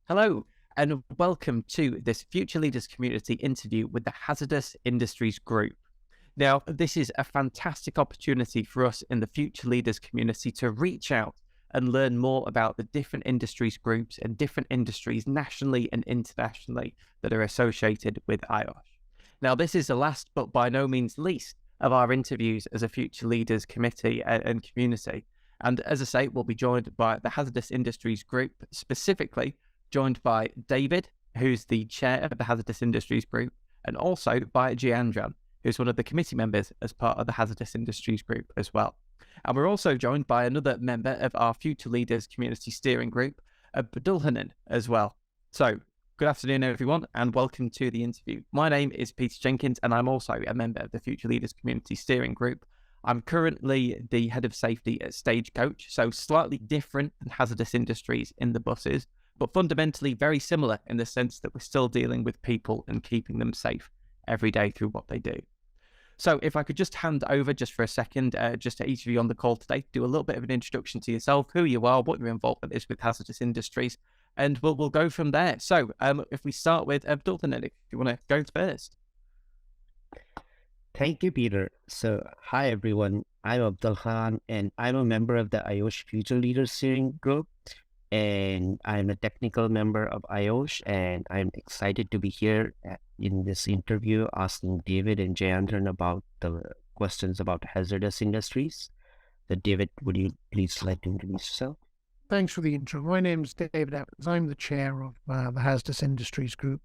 Hello, and welcome to this Future Leaders Community interview with the Hazardous Industries Group. Now, this is a fantastic opportunity for us in the Future Leaders community to reach out and learn more about the different industries groups and different industries nationally and internationally that are associated with IOSH. Now, this is the last, but by no means least, of our interviews as a Future Leaders committee and community. And as I say, we'll be joined by the Hazardous Industries Group, specifically joined by David, who's the chair of the Hazardous Industries Group, and also by Jiandran, who's one of the committee members as part of the Hazardous Industries Group as well. And we're also joined by another member of our Future Leaders Community Steering Group, Abdulhanan, as well. So, good afternoon, everyone, and welcome to the interview. My name is Peter Jenkins, and I'm also a member of the Future Leaders Community Steering Group. I'm currently the head of safety at Stagecoach, so slightly different than Hazardous Industries in the buses, but fundamentally very similar in the sense that we're still dealing with people and keeping them safe every day through what they do. So if I could just hand over just for a second, just to each of you on the call today, do a little bit of an introduction to yourself, who you are, what your involvement is with Hazardous Industries, and we'll go from there. So if we start with Abdulhanan, if you want to go first. Thank you, Peter. So, hi everyone. I'm Abdul Khan, and I'm a member of the IOSH Future Leaders Steering Group, and I'm a technical member of IOSH, and I'm excited to be here in this interview asking David and Jayandran about the questions about hazardous industries. So, David, would you please like to introduce yourself? Thanks for the intro. My name's David Evans. I'm the chair of the Hazardous Industries Group.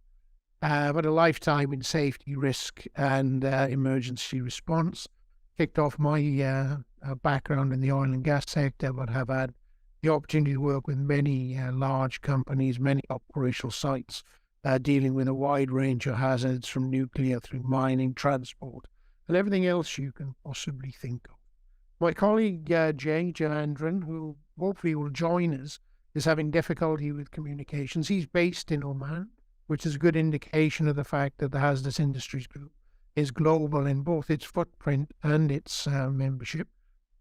I've had a lifetime in safety, risk, and emergency response. Kicked off my background in the oil and gas sector, but have had the opportunity to work with many large companies, many operational sites, dealing with a wide range of hazards from nuclear through mining, transport, and everything else you can possibly think of. My colleague Jayandran, who hopefully will join us, is having difficulty with communications. He's based in Oman, which is a good indication of the fact that the Hazardous Industries Group is global in both its footprint and its membership.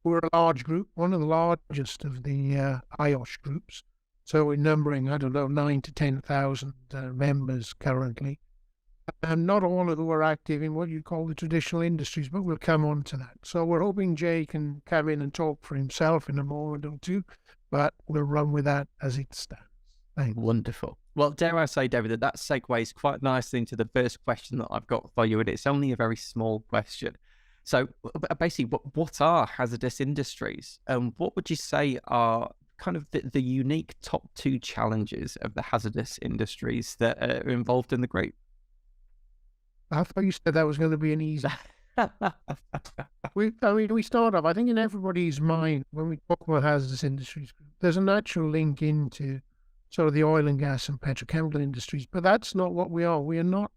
We're a large group, one of the largest of the IOSH groups. So we're numbering, 9 to 10,000 members currently. And not all of who are active in what you call the traditional industries, but we'll come on to that. So we're hoping Jay can come in and talk for himself in a moment or two, but we'll run with that as it stands. Thanks. Wonderful. Well, dare I say, David, that segues quite nicely into the first question that I've got for you, and it's only a very small question. So basically, what are hazardous industries? And what would you say are kind of the unique top two challenges of the hazardous industries that are involved in the group? I thought you said that was going to be an easy. We start off, I think in everybody's mind, when we talk about hazardous industries, there's a natural link into sort of the oil and gas and petrochemical industries, but that's not what we are. We are not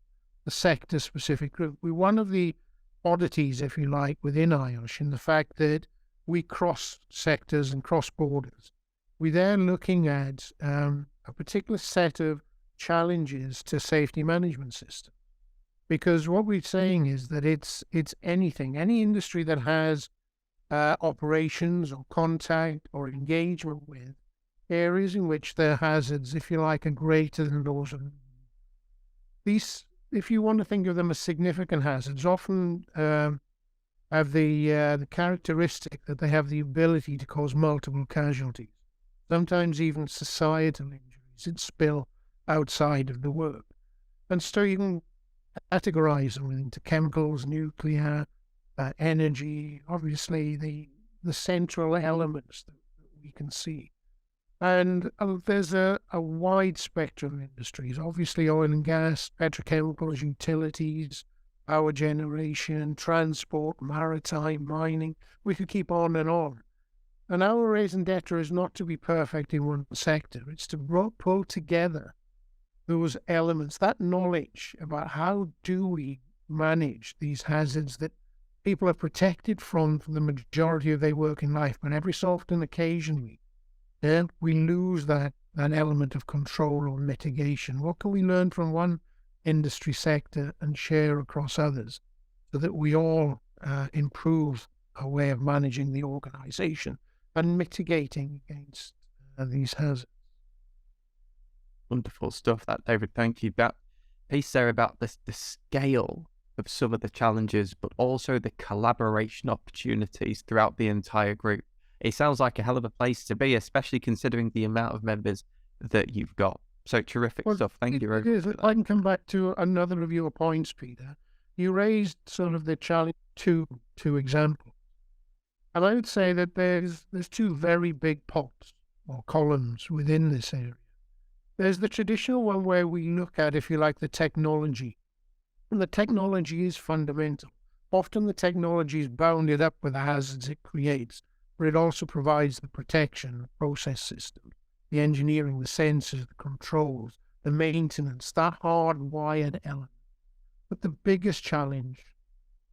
a sector-specific group. We're one of the oddities, if you like, within IOSH in the fact that we cross sectors and cross borders. We're there looking at a particular set of challenges to safety management system. Because what we're saying is that it's anything, any industry that has operations or contact or engagement with areas in which their hazards, if you like, are greater than those of these. If you want to think of them as significant hazards, often have the characteristic that they have the ability to cause multiple casualties, sometimes even societal injuries that spill outside of the work. And so you can categorize them into chemicals, nuclear, energy, obviously the central elements that we can see. And there's a wide spectrum of industries, obviously oil and gas, petrochemicals, utilities, power generation, transport, maritime, mining. We could keep on and on. And our raison d'etre is not to be perfect in one sector. It's to pull together those elements, that knowledge about how do we manage these hazards that people are protected from the majority of their working life, but every so often occasionally we lose that element of control or mitigation. What can we learn from one industry sector and share across others so that we all improve our way of managing the organization and mitigating against these hazards? Wonderful stuff, that David. Thank you. That piece there about the scale of some of the challenges, but also the collaboration opportunities throughout the entire group. It sounds like a hell of a place to be, especially considering the amount of members that you've got. So terrific Well, stuff. Thank you very it much is. for I that. can come back to another of your points, Peter. You raised sort of the challenge two examples. And I would say that there's two very big pots or columns within this area. There's the traditional one where we look at, if you like, the technology. And the technology is fundamental. Often the technology is bounded up with the hazards it creates, but it also provides the protection, the process system, the engineering, the sensors, the controls, the maintenance, that hardwired element. But the biggest challenge,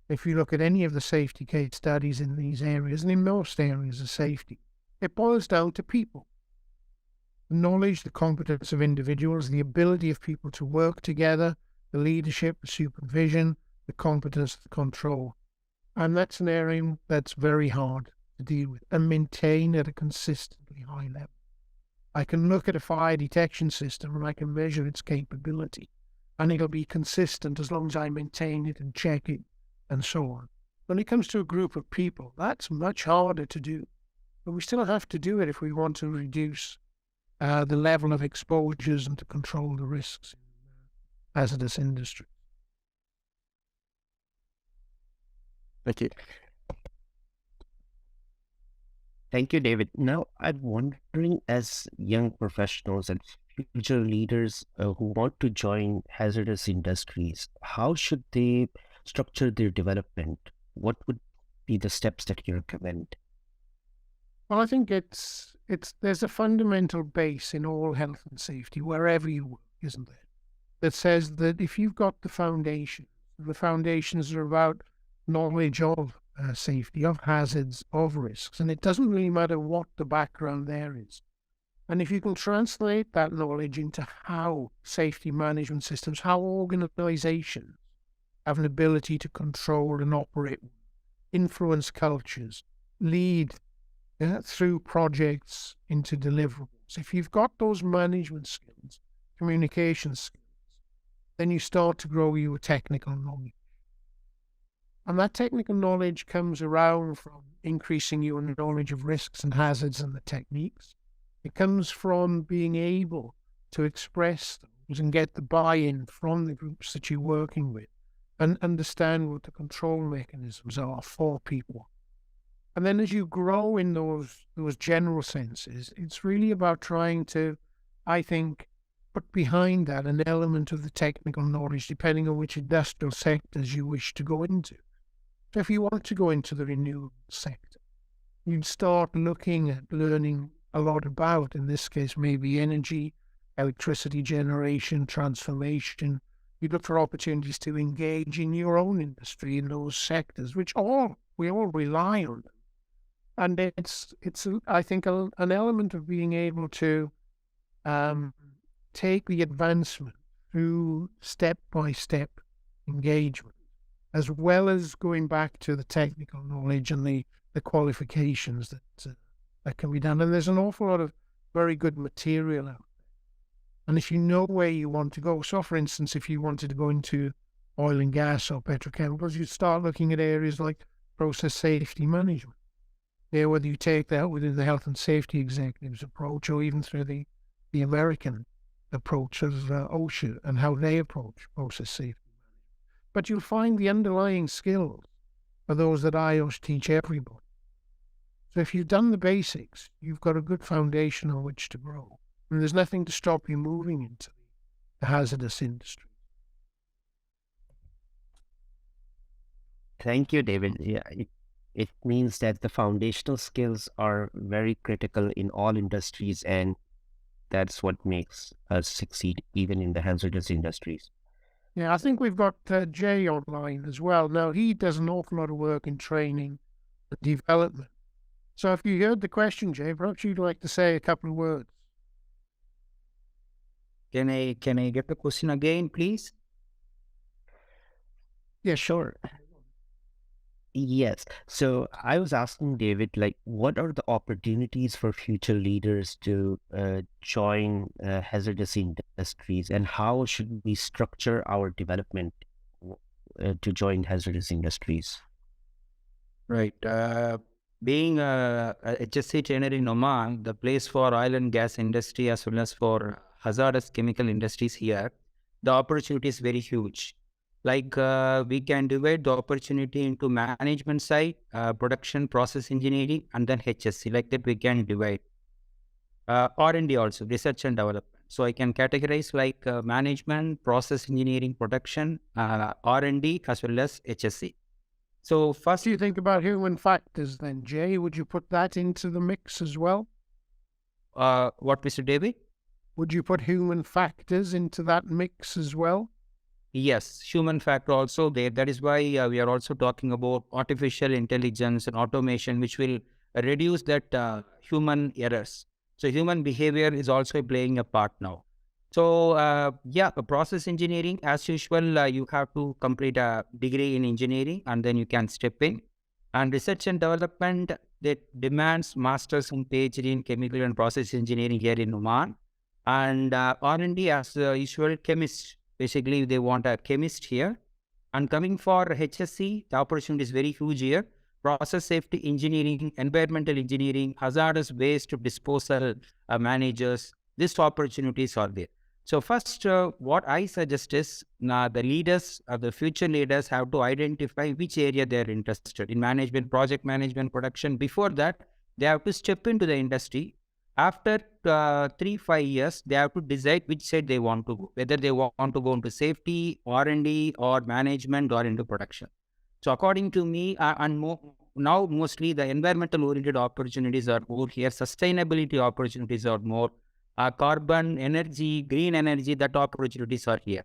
if you look at any of the safety case studies in these areas, and in most areas of safety, it boils down to people. The knowledge, the competence of individuals, the ability of people to work together, the leadership, the supervision, the competence, the control. And that's an area that's very hard to deal with and maintain at a consistently high level. I can look at a fire detection system and I can measure its capability, and it'll be consistent as long as I maintain it and check it and so on. When it comes to a group of people, that's much harder to do, but we still have to do it if we want to reduce the level of exposures and to control the risks in hazardous industry. Thank you. Thank you, David. Now, I'm wondering, as young professionals and future leaders who want to join hazardous industries, how should they structure their development? What would be the steps that you recommend? Well, I think there's a fundamental base in all health and safety, wherever you work, isn't there? That says that if you've got the foundations are about knowledge of safety, of hazards, of risks, and it doesn't really matter what the background there is. And if you can translate that knowledge into how safety management systems, how organizations have an ability to control and operate, influence cultures, lead through projects into deliverables. If you've got those management skills, communication skills, then you start to grow your technical knowledge. And that technical knowledge comes around from increasing your knowledge of risks and hazards and the techniques. It comes from being able to express those and get the buy-in from the groups that you're working with and understand what the control mechanisms are for people. And then as you grow in those general senses, it's really about trying to, I think, put behind that an element of the technical knowledge, depending on which industrial sectors you wish to go into. So if you want to go into the renewable sector, you'd start looking at learning a lot about, in this case, maybe energy, electricity generation, transformation. You look for opportunities to engage in your own industry in those sectors, which we all rely on them. And it's I think, an element of being able to take the advancement through step-by-step engagement, as well as going back to the technical knowledge and the qualifications that can be done. And there's an awful lot of very good material out there. And if you know where you want to go, so for instance, if you wanted to go into oil and gas or petrochemicals, you start looking at areas like process safety management. Whether you take that within the health and safety executives approach or even through the American approach of OSHA and how they approach process safety. But you'll find the underlying skills are those that IOSH teach everybody. So if you've done the basics, you've got a good foundation on which to grow. And there's nothing to stop you moving into the hazardous industry. Thank you, David. Yeah, it means that the foundational skills are very critical in all industries, and that's what makes us succeed even in the hazardous industries. Yeah, I think we've got Jay online as well. Now, he does an awful lot of work in training and development. So if you heard the question, Jay, perhaps you'd like to say a couple of words. Can I get the question again, please? Yeah, Sure. Yes. So I was asking David, like, what are the opportunities for future leaders to join hazardous industries, and how should we structure our development to join hazardous industries? Right. Being a HSC trainer in Oman, the place for oil and gas industry as well as for hazardous chemical industries here, the opportunity is very huge. Like we can divide the opportunity into management side, production, process engineering, and then HSC. Like that, we can divide R&D also, research and development. So I can categorize like management, process engineering, production, R&D, as well as HSC. So What first, do you think about human factors then, Jay? Would you put that into the mix as well? what, Mr. David? Would you put human factors into that mix as well? Yes, human factor also there. That is why we are also talking about artificial intelligence and automation, which will reduce that human errors. So human behavior is also playing a part now. So yeah, the process engineering, as usual, you have to complete a degree in engineering and then you can step in. And research and development, that demands masters in PhD in chemical and process engineering here in Oman. And R&D, as usual, chemist. Basically, they want a chemist here. And coming for HSC, the opportunity is very huge here. Process safety engineering, environmental engineering, hazardous waste disposal managers, these opportunities are there. So first, what I suggest is the leaders, the future leaders have to identify which area they are interested in: management, project management, production. Before that, they have to step into the industry. After 3-5 years, they have to decide which side they want to go, whether they want to go into safety, R&D, or management, or into production. So according to me, now mostly the environmental oriented opportunities are more here. Sustainability opportunities are more. Carbon, energy, green energy, that opportunities are here.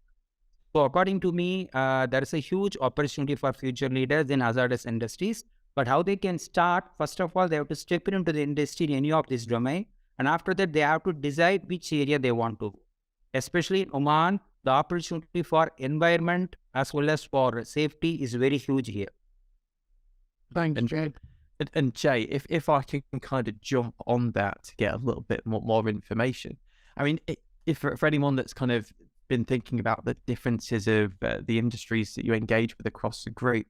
So according to me, there is a huge opportunity for future leaders in hazardous industries. But how they can start? First of all, they have to step into the industry in any of this domain. And after that, they have to decide which area they want to go. Especially in Oman, the opportunity for environment as well as for safety is very huge here. Thanks, And Jay. And Jay, if I can kind of jump on that to get a little bit more information, I mean, if for anyone that's kind of been thinking about the differences of the industries that you engage with across the group,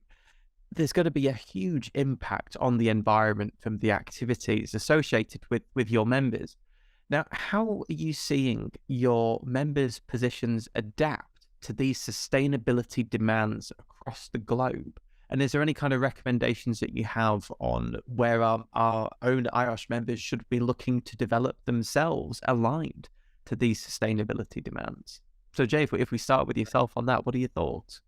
there's going to be a huge impact on the environment from the activities associated with your members. Now, how are you seeing your members' positions adapt to these sustainability demands across the globe? And is there any kind of recommendations that you have on where our own IOSH members should be looking to develop themselves aligned to these sustainability demands? So, Jay, if we start with yourself on that, what are your thoughts?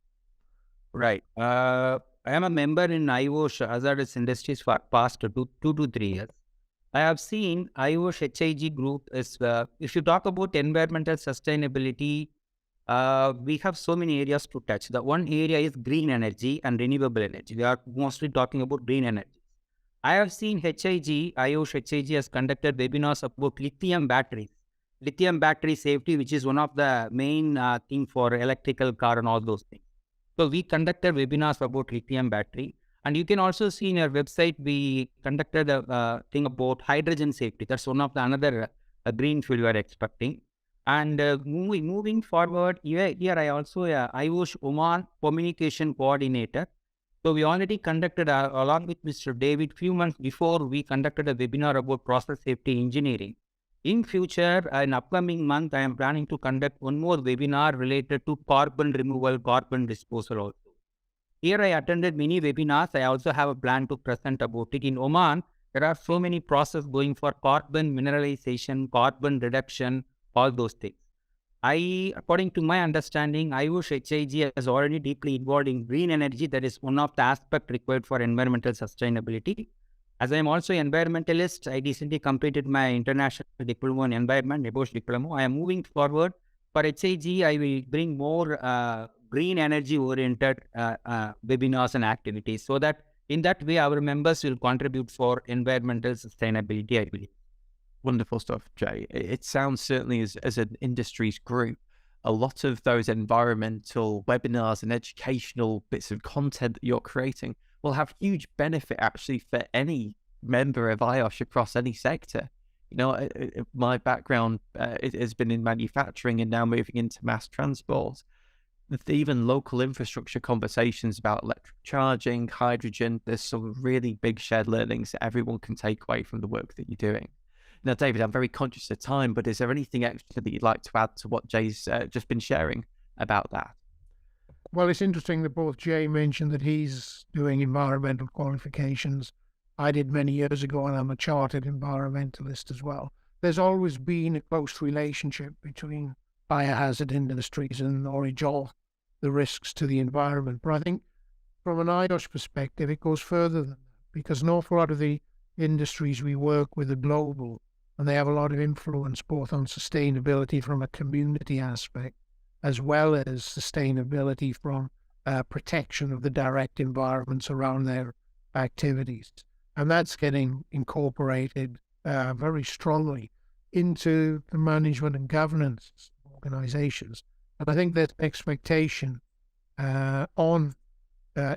Right. I am a member in IOSH Hazardous Industries for past 2 to 3 years. I have seen IOSH HIG group is, if you talk about environmental sustainability, we have so many areas to touch. The one area is green energy and renewable energy. We are mostly talking about green energy. I have seen IOSH HIG has conducted webinars about lithium batteries, lithium battery safety, which is one of the main thing for electrical car and all those things. So we conducted webinars about lithium battery. And you can also see in our website, we conducted a thing about hydrogen safety. That's one of the another green fuel we are expecting. And moving forward, here I also IOSH Oman communication coordinator. So we already conducted, along with Mr. David, few months before, we conducted a webinar about process safety engineering. In future, in upcoming month, I am planning to conduct one more webinar related to carbon removal, carbon disposal also. Here I attended many webinars. I also have a plan to present about it. In Oman, there are so many processes going for carbon mineralization, carbon reduction, all those things. According to my understanding, IOSH HIG is already deeply involved in green energy. That is one of the aspects required for environmental sustainability. As I am also an environmentalist, I recently completed my international diploma in environment, OSH diploma. I am moving forward. For HIG, I will bring more green energy oriented webinars and activities, so that in that way our members will contribute for environmental sustainability, I believe. Wonderful stuff, Jay. It sounds certainly as an industries group, a lot of those environmental webinars and educational bits of content that you're creating will have huge benefit actually for any member of IOSH across any sector. My background has been in manufacturing and now moving into mass transport. Even local infrastructure conversations about electric charging, hydrogen, there's some really big shared learnings that everyone can take away from the work that you're doing. Now, David, I'm very conscious of time, but is there anything extra that you'd like to add to what Jay's just been sharing about that? Well, it's interesting that both Jay mentioned that he's doing environmental qualifications. I did many years ago, and I'm a chartered environmentalist as well. There's always been a close relationship between biohazard industries and knowledge of the risks to the environment. But I think from an IOSH perspective, it goes further than that, because an awful lot of the industries we work with are global, and they have a lot of influence both on sustainability from a community aspect, as well as sustainability from protection of the direct environments around their activities. And that's getting incorporated very strongly into the management and governance of organizations. And I think there's expectation on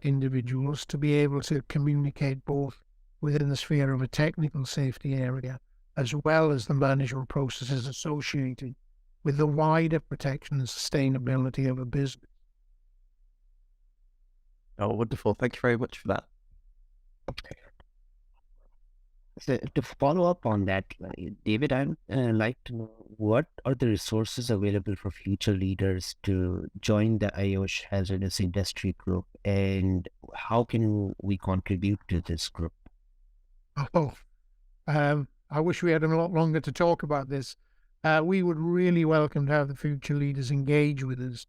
individuals to be able to communicate both within the sphere of a technical safety area, as well as the management processes associated with the wider protection and sustainability of a business. Oh, wonderful. Thank you very much for that. So to follow up on that, David, I'd like to know what are the resources available for future leaders to join the IOSH Hazardous Industry Group, and how can we contribute to this group? I wish we had a lot longer to talk about this. We would really welcome to have the future leaders engage with us.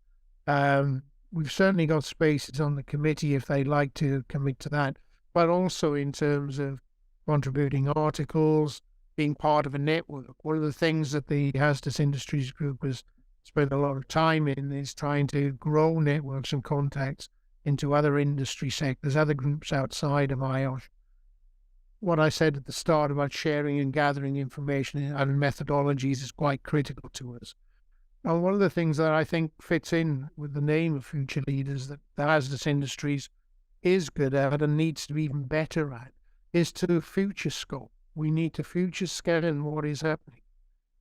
We've certainly got spaces on the committee if they'd like to commit to that, but also in terms of contributing articles, being part of a network. One of the things that the Hazardous Industries Group has spent a lot of time in is trying to grow networks and contacts into other industry sectors, other groups outside of IOSH. What I said at the start about sharing and gathering information and methodologies is quite critical to us. And one of the things that I think fits in with the name of Future Leaders that the Hazardous Industries is good at and needs to be even better at is to future scope. We need to future scan what is happening.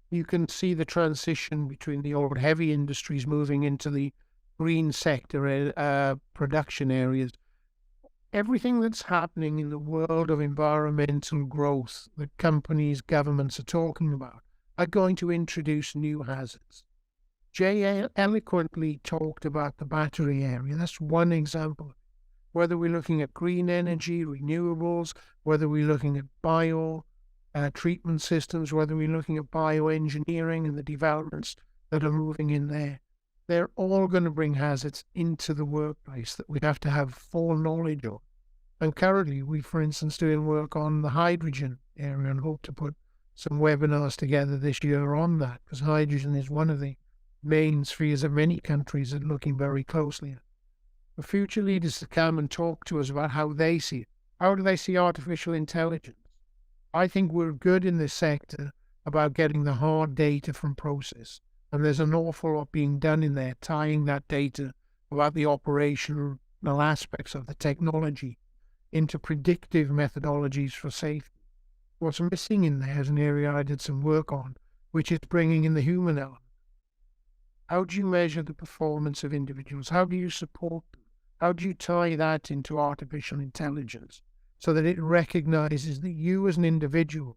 You can see the transition between the old heavy industries moving into the green sector production areas. Everything that's happening in the world of environmental growth that companies, governments are talking about are going to introduce new hazards. Jay eloquently talked about the battery area. That's one example. Whether we're looking at green energy, renewables, whether we're looking at bio treatment systems, whether we're looking at bioengineering and the developments that are moving in there, they're all going to bring hazards into the workplace that we have to have full knowledge of. And currently, we, for instance, doing work on the hydrogen area and hope to put some webinars together this year on that, because hydrogen is one of the main spheres that many countries are looking very closely at. For future leaders to come and talk to us about how they see it. How do they see artificial intelligence? I think we're good in this sector about getting the hard data from process. And there's an awful lot being done in there, tying that data about the operational aspects of the technology into predictive methodologies for safety. What's missing in there is an area I did some work on, which is bringing in the human element. How do you measure the performance of individuals? How do you support them? How do you tie that into artificial intelligence so that it recognizes that you as an individual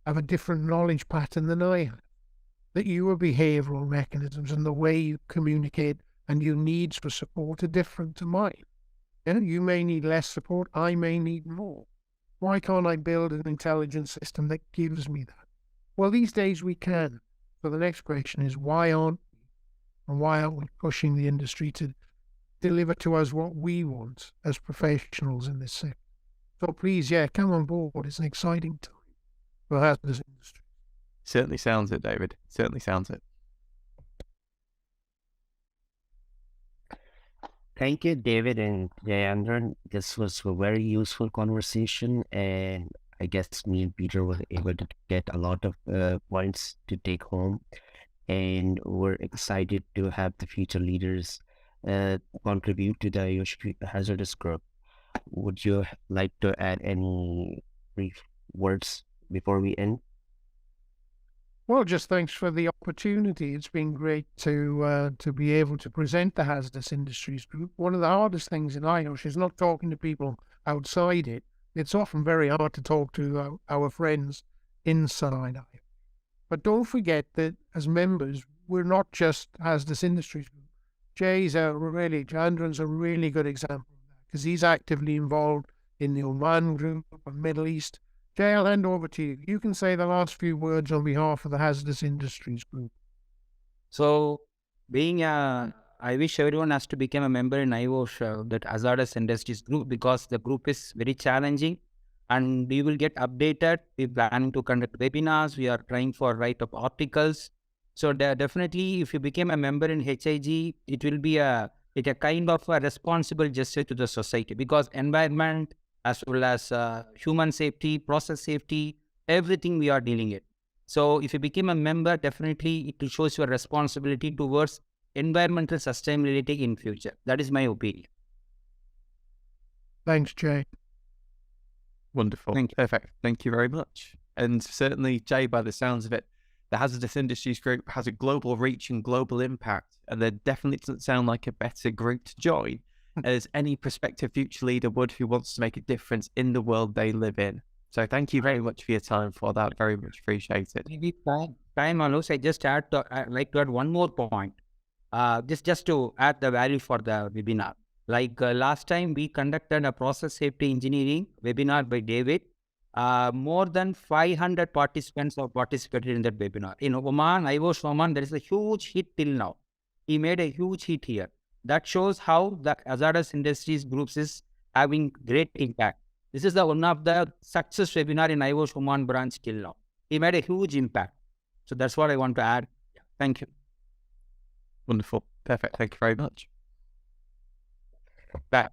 have a different knowledge pattern than I have? That your behavioral mechanisms and the way you communicate and your needs for support are different to mine. You may need less support, I may need more. Why can't I build an intelligence system that gives me that? Well, these days we can. So the next question is, why aren't we pushing the industry to deliver to us what we want as professionals in this sector? So please, come on board. It's an exciting time for the hazardous industry. Certainly sounds it, David. Certainly sounds it. Thank you, David and Jayendran. This was a very useful conversation, and I guess me and Peter were able to get a lot of points to take home. And we're excited to have the future leaders contribute to the IOSH Hazardous Group. would you like to add any brief words before we end? Well, just thanks for the opportunity. It's been great to be able to present the Hazardous Industries Group. One of the hardest things in IOSH is not talking to people outside it. It's often very hard to talk to our friends inside IOSH. But don't forget that as members, we're not just Hazardous Industries Group. Chandran's a really good example of that because he's actively involved in the Oman group and Middle East. Jay, I'll hand over to you. You can say the last few words on behalf of the Hazardous Industries Group. So, I wish everyone has to become a member in IOSH, that Hazardous Industries Group, because the group is very challenging and we will get updated. We're planning to conduct webinars. We are trying for write-up articles. So definitely, if you become a member in HIG, it will be a kind of a responsible gesture to the society, because environment as well as human safety, process safety, everything we are dealing it. So if you become a member, definitely it will show your responsibility towards environmental sustainability in future. That is my opinion. Thanks, Jay. Wonderful. Thank you. Perfect. Thank you very much. And certainly, Jay, by the sounds of it, the Hazardous Industries Group has a global reach and global impact, and there definitely doesn't sound like a better group to join as any prospective future leader would who wants to make a difference in the world they live in. So thank you very much for your time for that. Very much appreciated. Maybe time allows, I'd like to add one more point. Just to add the value for the webinar. Like last time we conducted a process safety engineering webinar by David. More than 500 participants have participated in that webinar. In Oman, IOSH Oman, there is a huge hit till now. He made a huge hit here. That shows how the Hazardous Industries groups is having great impact. This is the one of the success webinar in IOSH Oman branch till now. He made a huge impact. So that's what I want to add. Thank you. Wonderful. Perfect. Thank you very much. Bye.